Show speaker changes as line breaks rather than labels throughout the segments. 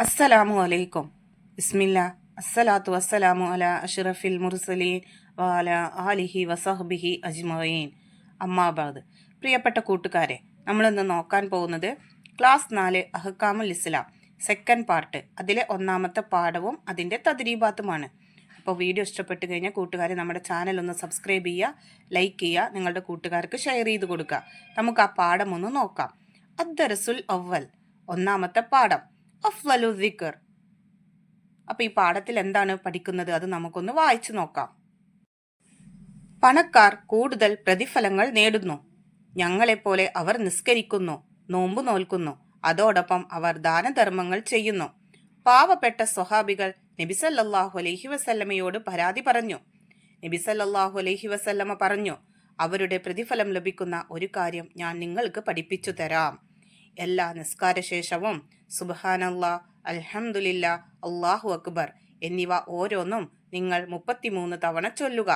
അസ്സലാമു അലൈക്കും. ബിസ്മില്ല. അസ്സലാത്തു വസ്സലാമു അലാ അഷ്റഫിൽ മുർസലീൻ വഅല ആലിഹി വസഹ്ബിഹി അജ്മഈൻ. അമ്മാബാദ്. പ്രിയപ്പെട്ട കൂട്ടുകാരെ, നമ്മളിന്ന് നോക്കാൻ പോകുന്നത് ക്ലാസ് 4 അഹ്കാമുൽ ഇസ്ലാം സെക്കൻഡ് പാർട്ട്, അതിലെ ഒന്നാമത്തെ പാഠവും അതിൻ്റെ തദ്രീബാത്തുമാണ്. അപ്പോൾ വീഡിയോ ഇഷ്ടപ്പെട്ട് കഴിഞ്ഞാൽ കൂട്ടുകാരെ നമ്മുടെ ചാനൽ ഒന്ന് സബ്സ്ക്രൈബ് ചെയ്യുക, ലൈക്ക് ചെയ്യുക, നിങ്ങളുടെ കൂട്ടുകാർക്ക് ഷെയർ ചെയ്ത് കൊടുക്കുക. നമുക്ക് ആ പാഠം ഒന്ന് നോക്കാം. അദ്ദർസുൽ അവ്വൽ, ഒന്നാമത്തെ പാഠം, അഫ്ളലു ദിക്ർ. അപ്പൊ ഈ പാഠത്തിൽ എന്താണ് പഠിക്കുന്നത് അത് നമുക്കൊന്ന് വായിച്ചു നോക്കാം. പണക്കാർ കൂടുതൽ പ്രതിഫലങ്ങൾ നേടുന്നു. ഞങ്ങളെപ്പോലെ അവർ നിസ്കരിക്കുന്നു, നോമ്പു നോൽക്കുന്നു, അതോടൊപ്പം അവർ ദാനധർമ്മങ്ങൾ ചെയ്യുന്നു. പാവപ്പെട്ട സ്വഹാബികൾ നബി സല്ലല്ലാഹു അലൈഹി വസല്ലമയോട് പരാതി പറഞ്ഞു. നബി സല്ലല്ലാഹു അലൈഹി വസല്ലമ പറഞ്ഞു, അവരുടെ പ്രതിഫലം ലഭിക്കുന്ന ഒരു കാര്യം ഞാൻ നിങ്ങൾക്ക് പഠിപ്പിച്ചു തരാം. എല്ലാ നിസ്കാരശേഷവും സുബ്ഹാനല്ലാഹ്, അൽഹംദുലില്ലാ, അല്ലാഹു അക്ബർ എന്നിവ ഓരോന്നും നിങ്ങൾ 33 തവണ ചൊല്ലുക.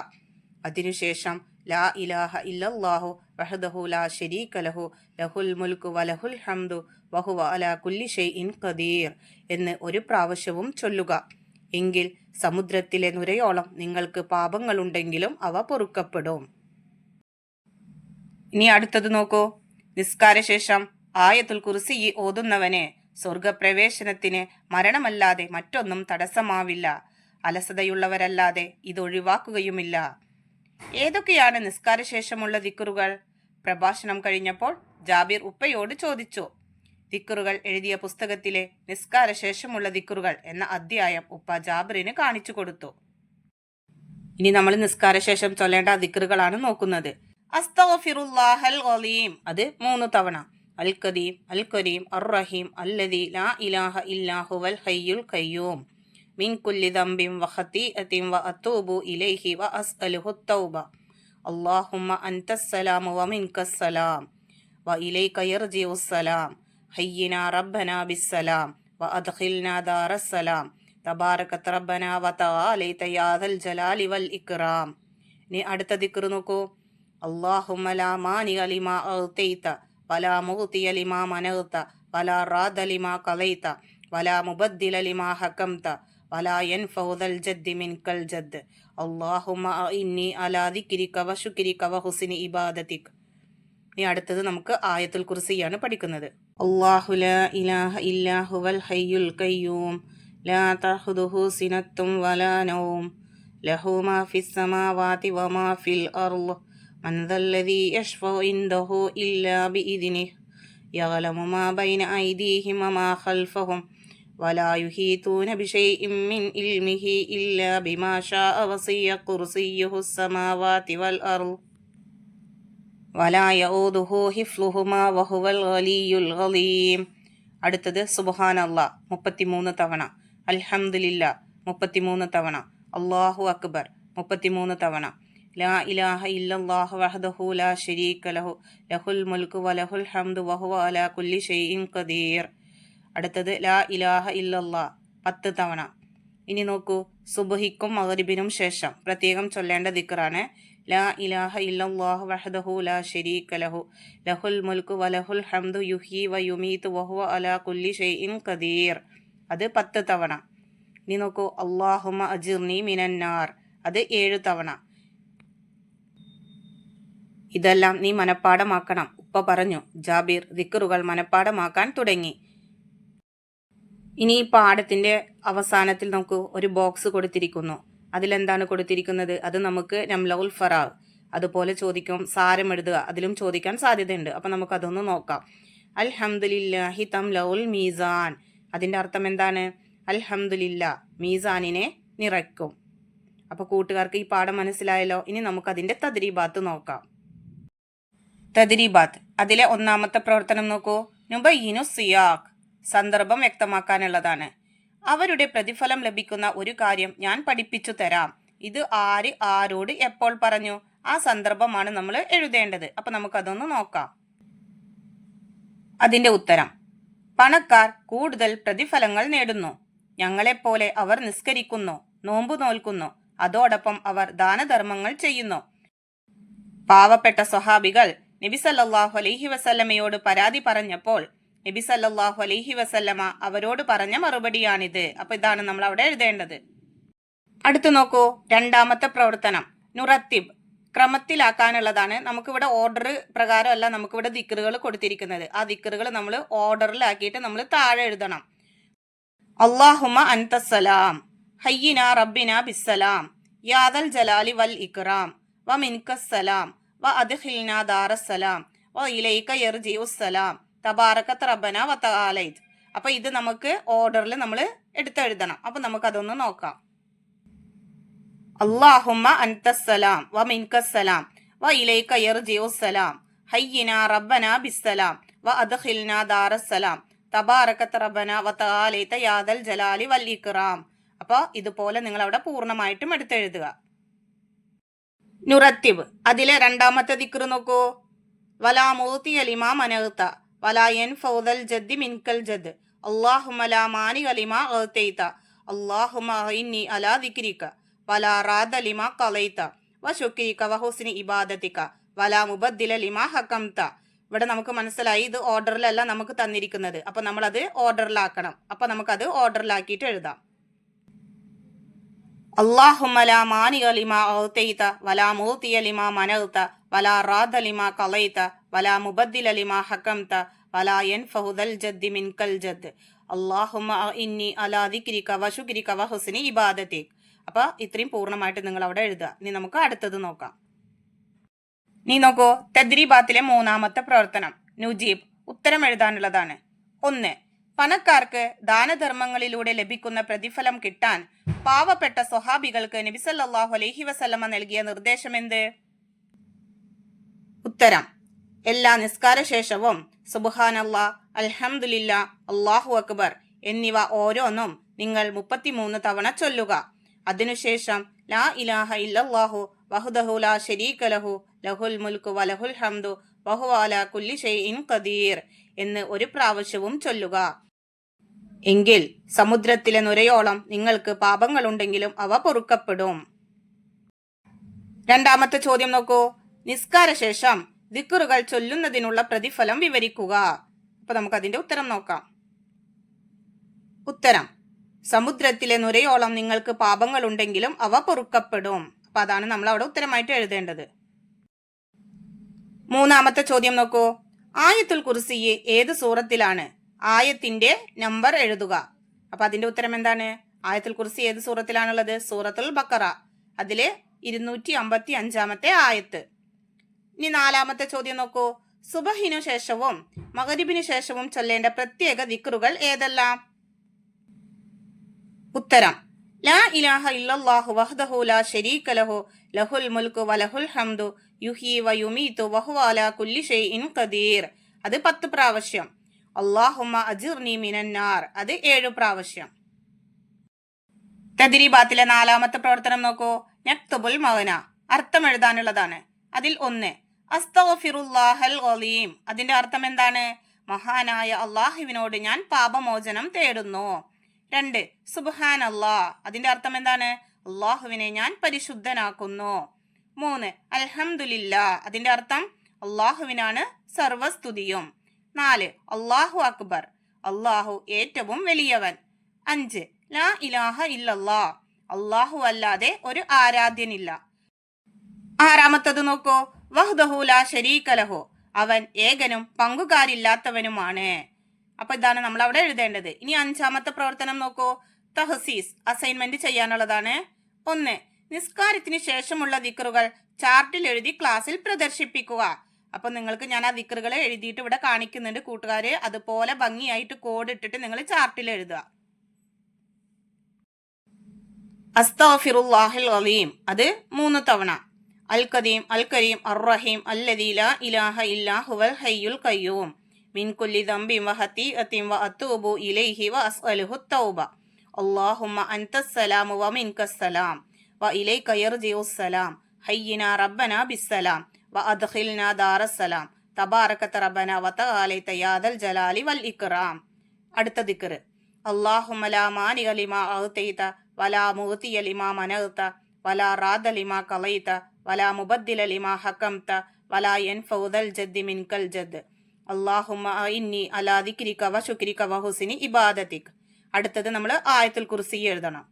അതിനുശേഷം ലാ ഇലാഹ ഇല്ലല്ലാഹു വഹ്ദഹു ലാ ശരീക ലഹു ലഹുൽ മുൽക്കു വലഹുൽ ഹംദു വഹുവ അലാ കുല്ലി ഷൈഇൻ ഖദീർ എന്ന് ഒരു പ്രാവശ്യവും ചൊല്ലുക. എങ്കിൽ സമുദ്രത്തിലെ നുരയോളം നിങ്ങൾക്ക് പാപങ്ങളുണ്ടെങ്കിലും അവ പൊറുക്കപ്പെടും. ഇനി അടുത്തത് നോക്കൂ. നിസ്കാരശേഷം ആയത്തുൽ കുർസി ഓതുന്നവനെ സ്വർഗപ്രവേശനത്തിന് മരണമല്ലാതെ മറ്റൊന്നും തടസ്സമാവില്ല. അലസതയുള്ളവരല്ലാതെ ഇതൊഴിവാക്കുകയുമില്ല. ഏതൊക്കെയാണ് നിസ്കാരശേഷമുള്ള ദിക്റുകൾ? പ്രഭാഷണം കഴിഞ്ഞപ്പോൾ ജാബിർ ഉപ്പയോട് ചോദിച്ചു. ദിക്റുകൾ എഴുതിയ പുസ്തകത്തിലെ നിസ്കാരശേഷമുള്ള ദിക്റുകൾ എന്ന അധ്യായം ഉപ്പ ജാബിറിന് കാണിച്ചു കൊടുത്തു. ഇനി നമ്മൾ നിസ്കാരശേഷം ചൊല്ലേണ്ട ദിക്റുകളാണ് നോക്കുന്നത്. അസ്തഗ്ഫിറുല്ലാഹൽ അലീം, അത് 3 തവണ. അൽ ഖദീം അൽ കരീം അർ റഹീം അല്ലദീ ലാ ഇലാഹ ഇല്ലാ ഹുവൽ ഹയ്യുൽ ഖയ്യൂം മിൻ കുല്ലി ദംബിൻ വ ഖതീഅത്തിൻ വ അതൂബു ഇലൈഹി വ അസ്അലുഹു തൗബ. അല്ലാഹുമ്മ അൻതസ്സലാമു വ മിൻകസ്സലാം വ ഇലൈക യർജിഉസ്സലാം. ഹയ്യിനാ റബ്ബനാ ബിസ്സലാം വ അദ്ഖിൽനാ ദാറസ്സലാം. തബാറകത റബ്ബനാ വ തആലൈത യാ ദൽ ജലാലി വൽ ഇക്റാം. ഇനി അടുത്ത ദിക്ർ നോക്കൂ. അല്ലാഹുമ്മ ലാ മാനിഅ ലിമാ അഅ്തൈത വലാ മുഗ്തിയ ലിമാ മനഅ്ത വലാ റാദ ലിമാ ഖളൈത വലാ മുബദ്ദില ലിമാ ഹകംത വലാ യൻഫഉ ദൽ ജദ്ദി മിൻകൽ ജദ്ദ്. അല്ലാഹുമ്മ അഇന്നി അലാ ദിക്രിക വ ശുക്രിക വ ഹുസ്നി ഇബാദതിക. ഇനി അടുത്തത് നമുക്ക് ആയത്തുൽ കുർസിയാണ് പഠിക്കുന്നത്. അല്ലാഹു ലാ ഇലാഹ ഇല്ലാ ഹുവൽ ഹയ്യുൽ ഖയ്യൂം ലാ തഖുദുഹു സിനത്തും വലാ നൗം ലഹു മാ ഫിസ് സമാവാതി വ മാ ഫിൽ അർള് من ذا الذي يشفع عنده إلا بإذنه يعلم ما بين أيديهم وما خلفهم ولا يحيطون بشيء من علمه إلا بما شاء وسع كرسيه السماوات والأرض ولا يؤوده حفظهما وهو العلي العظيم. അടുത്തത് സുബ്ഹാനല്ലാഹ് 33 തവണ, അൽഹംദുലില്ലാ 33 തവണ, അല്ലാഹു അക്ബർ 33 തവണ, ലാ ഇലാഹ ഇല്ലല്ലാഹു വഹ്ദഹു ലാ ശരീക ലഹു ലഹുൽ മുൽക്കു വലഹുൽ ഹംദു വഹുവ അലാ കുല്ലി ഷൈഇൻ ഖദീർ. അടുത്തത് ലാ ഇലാഹ ഇല്ലല്ലാഹ് 10 തവണ. ഇനി നോക്കൂ, സുബ്ഹിക്കും മഗ്രിബിനും ശേഷം പ്രത്യേകം ചൊല്ലേണ്ട ദിക്റാണ് ലാ ഇലാഹ ഇല്ലല്ലാഹു വഹ്ദഹു ലാ ശരീക ലഹു ലഹുൽ മുൽക്കു വലഹുൽ ഹംദു യുഹ്യി വ യുമീതു വഹുവ അലാ കുല്ലി ഷൈഇൻ ഖദീർ, അത് 10 തവണ. ഇനി നോക്കൂ, അല്ലാഹുമ്മ അജിർനി മിനന്നാർ, അത് 7 തവണ. ഇതെല്ലാം നീ മനപ്പാടമാക്കണം. ഉപ്പ പറഞ്ഞു. ജാബിർ ദിക്റുകൾ മനപ്പാടമാക്കാൻ തുടങ്ങി. ഇനി ഈ പാഠത്തിന്റെ അവസാനത്തിൽ നമുക്ക് ഒരു ബോക്സ് കൊടുത്തിരിക്കുന്നു. അതിലെന്താണ് കൊടുത്തിരിക്കുന്നത്? അത് നമുക്ക് നംലഉൽ ഫറാഗ് അതുപോലെ ചോദിക്കും. സാരം എഴുതുക, അതിലും ചോദിക്കാൻ സാധ്യതയുണ്ട്. അപ്പൊ നമുക്ക് അതൊന്ന് നോക്കാം. അൽഹംദുലില്ലാഹി തംലഉൽ മീസാൻ, അതിന്റെ അർത്ഥം എന്താണ്? അൽഹംദുലില്ലാ, മീസാനിനെ നിറയ്ക്കും. അപ്പൊ കൂട്ടുകാർക്ക് ഈ പാഠം മനസ്സിലായല്ലോ. ഇനി നമുക്ക് അതിന്റെ തദ്രീബാത്ത് നോക്കാം. തദ്രീബാത്ത്, അതിലെ ഒന്നാമത്തെ പ്രവർത്തനം നോക്കൂ. നുബയ്യിനു സിയാഖ്, സന്ദർഭം വ്യക്തമാക്കാനുള്ളതാണ്. അവരുടെ പ്രതിഫലം ലഭിക്കുന്ന ഒരു കാര്യം ഞാൻ പഠിപ്പിച്ചു തരാം. ഇത് ആര് ആരോട് എപ്പോൾ പറഞ്ഞു? ആ സന്ദർഭമാണ് നമ്മൾ എഴുതേണ്ടത്. അപ്പൊ നമുക്കതൊന്ന് നോക്കാം. അതിന്റെ ഉത്തരം: പണക്കാർ കൂടുതൽ പ്രതിഫലങ്ങൾ നേടുന്നു. ഞങ്ങളെപ്പോലെ അവർ നിസ്കരിക്കുന്നു, നോമ്പു നോൽക്കുന്നു, അതോടൊപ്പം അവർ ദാനധർമ്മങ്ങൾ ചെയ്യുന്നു. പാവപ്പെട്ട സ്വഹാബികൾ നബി സല്ലല്ലാഹു അലൈഹി വസല്ലമയോട് പരാതി പറഞ്ഞപ്പോൾ നബി സല്ലല്ലാഹു അലൈഹി വസല്ലമ അവരോട് പറഞ്ഞ മറുപടിയാണിത്. അപ്പൊ ഇതാണ് നമ്മൾ അവിടെ എഴുതേണ്ടത്. അടുത്ത് നോക്കൂ, രണ്ടാമത്തെ പ്രവർത്തനം നുറത്തിബ്, ക്രമത്തിലാക്കാനുള്ളതാണ്. നമുക്കിവിടെ ഓർഡർ പ്രകാരമല്ല നമുക്കിവിടെ ദിക്റുകൾ കൊടുത്തിരിക്കുന്നത്. ആ ദിക്റുകൾ നമ്മൾ ഓർഡറിലാക്കിയിട്ട് നമ്മൾ താഴെ എഴുതണം. അല്ലാഹുമ്മ അൻതസ്സലാം ഹയ്യിന റബ്ബിന ബിസ്സലാം യാദൽ ജലാലി വൽ ഇക്റാം വ മിൻകസ്സലാം വ അദ്ഖിൽനാ ദാറസ്സലാം വ ഇലൈക യർജിഉസ്സലാം തബാറകത റബ്ബന വ തആലൈത്. അപ്പൊ ഇത് നമുക്ക് ഓർഡറിൽ നമ്മൾ എടുത്തെഴുതണം. അപ്പൊ നമുക്ക് അതൊന്ന് നോക്കാം. അല്ലാഹുമ്മ അൻതസ്സലാം വ മിൻകസ്സലാം വ ഇലൈക യർജിഉസ്സലാം ഹയ്യിന റബ്ബന ബിസ്സലാം വ അദ്ഖിൽനാ ദാറസ്സലാം തബാറകത റബ്ബന വ തആലൈത യാദൽ ജലാലി വൽ ഇക്റാം. അപ്പോൾ ഇതുപോലെ നിങ്ങൾ അവിടെ പൂർണ്ണമായിട്ടും എടുത്തെഴുതുക. നുറത്തിബ്, അതിലെ രണ്ടാമത്തെ ദിക്ർ നോക്കൂ. വലാ മൂതി അലിമാ മനഗ്ത വലാ യൻഫൗദൽ ജദ്ദി മിൻകൽ ജദ് അല്ലാഹുമ്മ ലാ മാനി അലിമാ അഅതൈത അല്ലാഹുമ്മ ഇന്നി അലാ ദിക്രിക വലാ റാദ ലിമാ ഖലൈത വ ശുക്രിക വ ഹുസ്നി ഇബാദതിക വലാ മുബദ്ദില ലിമാ ഹകംത. ഇവിടെ നമുക്ക് മനസ്സിലായി ഇത് ഓർഡറിലല്ല നമുക്ക് തന്നിരിക്കുന്നത്. അപ്പൊ നമ്മളത് ഓർഡറിലാക്കണം. അപ്പൊ നമുക്കത് ഓർഡറിലാക്കിയിട്ട് എഴുതാം. അല്ലാഹുമ്മ ലാ മാനിഅ ലിമാ അഅതൈത വലാ മൂതിയ ലിമാ മനഗ്ത വലാ റാദ ലിമാ ഖലൈത വലാ മുബദ്ദില ലിമാ ഹകംത വലാ യൻഫഉദൽ ജദ്ദി മിൻകൽ ജദ് അല്ലാഹുമ്മ ഇന്നി അലാ ദിക്രിക വ ശുക്രിക വ ഹുസ്നി ഇബാദതിക. അപ്പൊ ഇത്രയും പൂർണ്ണമായിട്ട് നിങ്ങൾ അവിടെ എഴുതുക. ഇനി നമുക്ക് അടുത്തത് നോക്കാം. നീ നോക്കൂ, തദ്രീബാത്തിലെ മൂന്നാമത്തെ പ്രവർത്തനം നുജീബ്, ഉത്തരം എഴുതാനുള്ളതാണ്. 1. പണക്കാർക്ക് ദാനധർമ്മങ്ങളിലൂടെ ലഭിക്കുന്ന പ്രതിഫലം കിട്ടാൻ പാവപ്പെട്ട സ്വഹാബികൾക്ക് നബി സല്ലല്ലാഹു അലൈഹി വസല്ലമ നൽകിയ നിർദ്ദേശം എന്ത്? ഉത്തരം, എല്ലാ നിസ്കാരശേഷവും സുബ്ഹാനല്ലാഹ്, അൽഹംദുലില്ലാഹ്, അല്ലാഹു അക്ബർ എന്നിവ ഓരോന്നും നിങ്ങൾ 33 തവണ ചൊല്ലുക. അതിനുശേഷം ലാ ഇലാഹ ഇല്ലല്ലാഹു വഹ്ദഹു ലാ ശരീക ലഹു ലഹുൽ മുൽക്കു വലഹുൽ ഹംദു വഹുവ അലാ കുല്ലി ഷൈഇൻ ഖദീർ എന്ന് ഒരു പ്രാവശ്യവും ചൊല്ലുക. എങ്കിൽ സമുദ്രത്തിലെ നുരയോളം നിങ്ങൾക്ക് പാപങ്ങളുണ്ടെങ്കിലും അവ പൊറുക്കപ്പെടും. രണ്ടാമത്തെ ചോദ്യം നോക്കൂ. നിസ്കാരശേഷം ദിക്റുകൾ ചൊല്ലുന്നതിനുള്ള പ്രതിഫലം വിവരിക്കുക. അപ്പൊ നമുക്ക് അതിന്റെ ഉത്തരം നോക്കാം. ഉത്തരം, സമുദ്രത്തിലെ നുരയോളം നിങ്ങൾക്ക് പാപങ്ങളുണ്ടെങ്കിലും അവ പൊറുക്കപ്പെടും. അപ്പൊ അതാണ് നമ്മൾ അവിടെ ഉത്തരമായിട്ട് എഴുതേണ്ടത്. മൂന്നാമത്തെ ചോദ്യം നോക്കൂ. ആയത്തുൽ കുർസി ഏത് സൂറത്തിലാണ്? ആയത്തിന്റെ നമ്പർ എഴുതുക. അപ്പൊ അതിന്റെ ഉത്തരം എന്താണ്? ആയത്തുൽ കുർസി ഏത് സൂറത്തിലാണുള്ളത്? സൂറത്തുൽ ബഖറ, അതില് 255 ആയത്ത്. ഇനി നാലാമത്തെ ചോദ്യം നോക്കൂ. സുബഹിനു ശേഷവും മഗ്രിബിനു ശേഷവും ചൊല്ലേണ്ട പ്രത്യേക ദിക്റുകൾ ഏതെല്ലാം? ഉത്തരം, ലാ ഇലാഹ ഇല്ലല്ലാഹു വഹ്ദഹു ലാ ശരീക ലഹു ലഹുൽ മുൽക്കു വലഹുൽ ഹംദു യുഹ്യി വ യുമീതു വഹുവ അലാ കുല്ലി ഷൈഇൻ ഖദീർ, അത് 10 പ്രാവശ്യം. അല്ലാഹുമ്മ അജിർനി മിനന്നാർ, അത് 7 പ്രാവശ്യം. തദ്രീബാത്തിലെ നാലാമത്തെ പ്രവർത്തനം നോക്കൂ. നക്തുബുൽ മഅന, അർത്ഥം എഴുതാനുള്ളതാണ്. അതിൽ 1. അസ്തഗ്ഫിറുല്ലാഹൽ അലീം, അതിന്റെ അർത്ഥം എന്താണ്? മഹാനായ അള്ളാഹുവിനോട് ഞാൻ പാപമോചനം തേടുന്നു. 2. സുബ്ഹാനല്ലാഹ്, അതിന്റെ അർത്ഥം എന്താണ്? അള്ളാഹുവിനെ ഞാൻ പരിശുദ്ധനാക്കുന്നു. 3. അൽഹംദുലില്ലാഹ്, അതിന്റെ അർത്ഥം അള്ളാഹുവിനാണ് സർവസ്തുതിയും. 4. അല്ലാഹു അക്ബർ, അള്ളാഹു ഏറ്റവും വലിയവൻ. 5. ലാ ഇലാഹ ഇല്ലല്ലാഹ്, അള്ളാഹു അല്ലാതെ ഒരു ആരാധ്യനില്ല. ആറാമത്തത് നോക്കൂ. വഹ്ദഹു ലാ ശരീക ലഹു, അവൻ ഏകനും പങ്കുകാരില്ലാത്തവനുമാണ്. അപ്പൊ ഇതാണ് നമ്മൾ അവിടെ എഴുതേണ്ടത്. ഇനി 5ാമത്തെ പ്രവർത്തനം നോക്കൂ. തഹസീസ്, അസൈൻമെന്റ് ചെയ്യാനുള്ളതാണ്. 1. നിസ്കാരത്തിന് ശേഷമുള്ള ദിക്റുകൾ ചാർട്ടിൽ എഴുതി ക്ലാസ്സിൽ പ്രദർശിപ്പിക്കുക. അപ്പൊ നിങ്ങൾക്ക് ഞാൻ ആ ദിക്റുകളെ എഴുതിയിട്ട് ഇവിടെ കാണിക്കുന്നുണ്ട്. കൂട്ടുകാര് അതുപോലെ ഭംഗിയായിട്ട് കോഡ് ഇട്ടിട്ട് നിങ്ങൾ ചാർട്ടിൽ എഴുതുക. അസ്തഗ്ഫിറുല്ലാഹൽ അലീം, അത് 3 തവണ. അൽ ഖദീം അൽ കരീം അർ റഹീം അല്ലദീ ലാ ഇലാഹ ഇല്ലാ ഹുവൽ ഹയ്യുൽ ഖയ്യൂം മിൻ കുല്ലി ദംബിൻ വ ഹതീഅത്തിൻ വ അത്തൂബു ഇലൈഹി വ അസ്അലുഹു തൗബ അല്ലാഹുമ്മ അൻതസ്സലാമു വ മിൻകസ്സലാം വ ഇലൈക യർജിഉസ്സലാം ഹയ്യിനാ റബ്ബനാ ബിസ്സലാം വ അദ്ഖിൽനാ ദാറസ്സലാം തബാറകത റബ്ബനാ വ തആലൈത യാദൽ ജലാലി വൽ ഇക്റാം. അടുത്ത ദിക്ർ. അല്ലാഹുമ്മ ലാ മാനിഅ ലിമാ അഅതൈത വലാ മുഅതിയ ലിമാ മനഗ്ത വലാ റാദ ലിമാ ഖലൈത വലാ മുബദ്ദില ലിമാ ഹകംത വലാ യൻഫഉദൽ ജദ്ദി മിൻകൽ ജദ് അല്ലാഹുമ്മ ഇന്നി അലാ ദിക്രിക വ ശുക്രിക വ ഹുസ്നി ഇബാദതിക്. അടുത്തത് നമ്മൾ ആയത്തുൽ കുർസി എഴുതണം.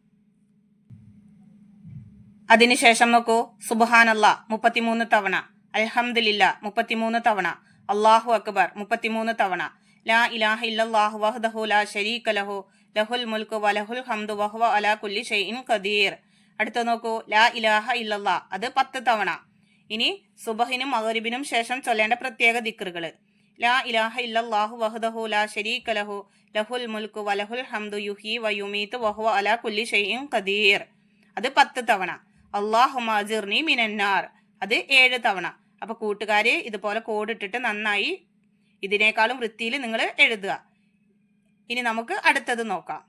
അതിനുശേഷം നോക്കൂ, സുബ്ഹാനല്ലാ 33 തവണ, അൽഹംദുലില്ലാ 33 തവണ, അല്ലാഹു അക്ബർ 33 തവണ, ലാ ഇലാഹ ഇല്ലല്ലാഹു വഹ്ദഹു ലാ ശരീക ലഹു ലഹുൽ മുൽക്കു വലഹുൽ ഹംദു വഹുവ അലാ കുല്ലി ഷൈഇൻ ഖദീർ. അടുത്ത നോക്കൂ, ലാ ഇലാഹ ഇല്ലല്ലാ, അത് 10 തവണ. ഇനി സുബഹിനും മഗ്രിബിനും ശേഷം ചൊല്ലേണ്ട പ്രത്യേക ദിക്റുകൾ: ലാ ഇലാഹ ഇല്ലല്ലാഹു വഹ്ദഹു ലാ ശരീക ലഹു ലഹുൽ മുൽക്കു വലഹുൽ ഹംദു യുഹ്യി വയുമീതു വഹുവ അലാ കുല്ലി ഷൈഇൻ ഖദീർ, അത് 10 തവണ. അല്ലാഹുമ്മ അജിർനി മിനന്നാർ, അത് 7 തവണ. അപ്പൊ കൂട്ടുകാരെ ഇതുപോലെ കോഡിട്ടിട്ട് നന്നായി ഇതിനേക്കാളും വൃത്തിയിൽ നിങ്ങൾ എഴുതുക. ഇനി നമുക്ക് അടുത്തത് നോക്കാം.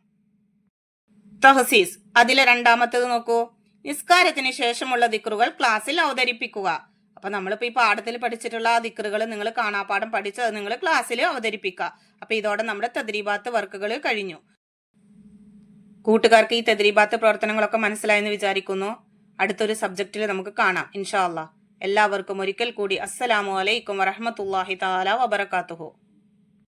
തഹസീസ്, അതിലെ രണ്ടാമത്തത് നോക്കൂ, നിസ്കാരത്തിന് ശേഷമുള്ള ദിക്റുകൾ ക്ലാസ്സിൽ അവതരിപ്പിക്കുക. അപ്പൊ നമ്മളിപ്പോ ഈ പാഠത്തിൽ പഠിച്ചിട്ടുള്ള ആ ദിക്റുകൾ നിങ്ങൾ കാണാപ്പാഠം പഠിച്ച് അത് നിങ്ങൾ ക്ലാസ്സിൽ അവതരിപ്പിക്കുക. അപ്പൊ ഇതോടെ നമ്മുടെ തദ്രീബാത്ത് വർക്കുകൾ കഴിഞ്ഞു. കൂട്ടുകാർക്ക് ഈ തദ്രീബാത്ത് പ്രവർത്തനങ്ങളൊക്കെ മനസ്സിലായെന്ന് വിചാരിക്കുന്നു. അടുത്തൊരു സബ്ജക്റ്റിൽ നമുക്ക് കാണാം ഇൻഷാ അല്ലാ. എല്ലാവർക്കും ഒരിക്കൽ കൂടി അസ്സലാമു അലൈക്കും വറഹ്മത്തുള്ളാഹി തആല വബറകാതുഹു.